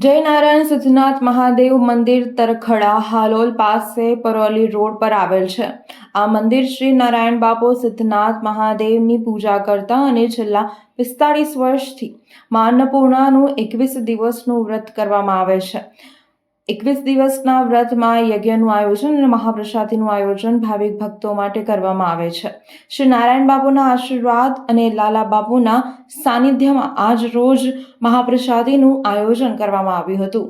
જય નારાયણ સિદ્ધનાથ મહાદેવ મંદિર તરખડા હાલોલ પાસે પરોલી રોડ પર આવેલ છે। આ મંદિર શ્રી નારાયણ બાપુ સિદ્ધનાથ મહાદેવની પૂજા કરતા અને છેલ્લા 45 વર્ષથી મા અન્નપૂર્ણાનું 21 દિવસનું વ્રત કરવામાં આવે છે। 21 દિવસના વ્રતમાં યજ્ઞનું આયોજન અને મહાપ્રસાદીનું આયોજન ભાવિક ભક્તો માટે કરવામાં આવે છે। શ્રી નારાયણ બાપુના આશીર્વાદ અને લાલા બાપુના સાનિધ્યમાં આજ રોજ મહાપ્રસાદીનું આયોજન કરવામાં આવ્યું હતું।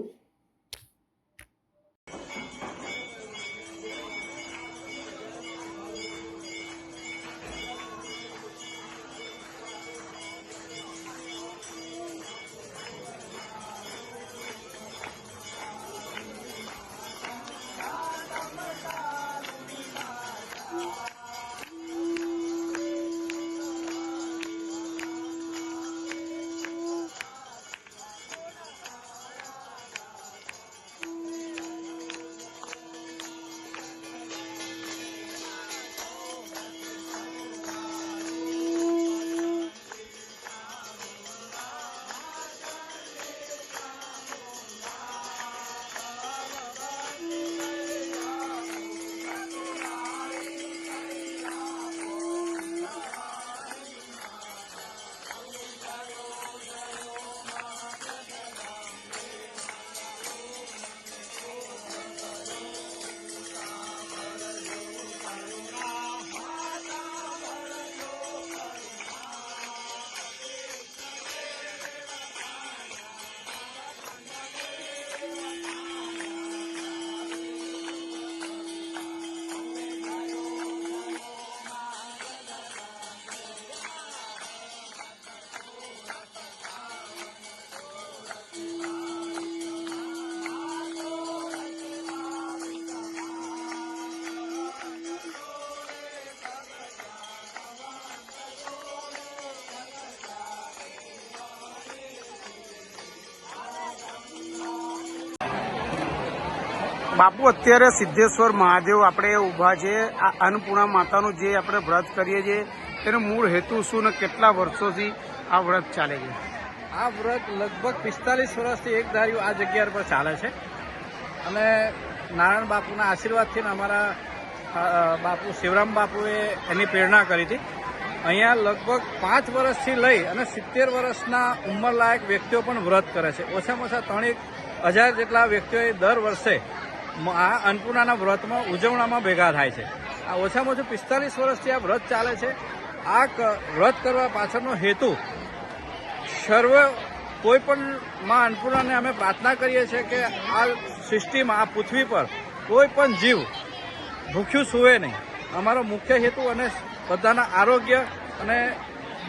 બાપુ અત્યારે સિદ્ધેશ્વર મહાદેવ આપણે ઊભા છે। આ અન્નપૂર્ણા માતાનું જે આપણે વ્રત કરીએ છીએ તેનો મૂળ હેતુ શું ને કેટલા વર્ષોથી આ વ્રત ચાલે છે? આ વ્રત લગભગ 45 વર્ષથી એક ધાર્યું આ જગ્યા પર ચાલે છે અને નારાયણ બાપુના આશીર્વાદથી અમારા બાપુ શિવરામ બાપુએ એની પ્રેરણા કરી હતી। અહીંયા લગભગ 5 વર્ષથી લઈ અને 70 વર્ષના ઉંમરલાયક વ્યક્તિઓ પણ વ્રત કરે છે। ઓછામાં ઓછા 3,000 જેટલા વ્યક્તિઓ દર વર્ષે આ અન્નપૂર્ણાના વ્રતમાં ઉજવણામાં ભેગા થાય છે। આ ઓછામાં ઓછું 45 વર્ષથી આ વ્રત ચાલે છે। આ વ્રત કરવા પાછળનો હેતુ સર્વ કોઈ પણ માં અન્નપૂર્ણાને અમે પ્રાર્થના કરીએ છીએ કે આ સૃષ્ટિમાં આ પૃથ્વી પર કોઈ પણ જીવ ભૂખ્યું સૂવે નહીં। અમારો મુખ્ય હેતુ અને બધાના આરોગ્ય અને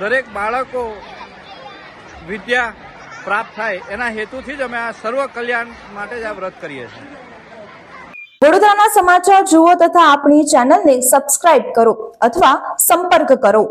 દરેક બાળકો વિદ્યા પ્રાપ્ત થાય એના હેતુથી જ અમે આ સર્વ કલ્યાણ માટે જ આ વ્રત કરીએ છીએ। વડોદરાના સમાચાર જુઓ તથા આપણી ચેનલને સબસ્ક્રાઇબ કરો અથવા સંપર્ક કરો।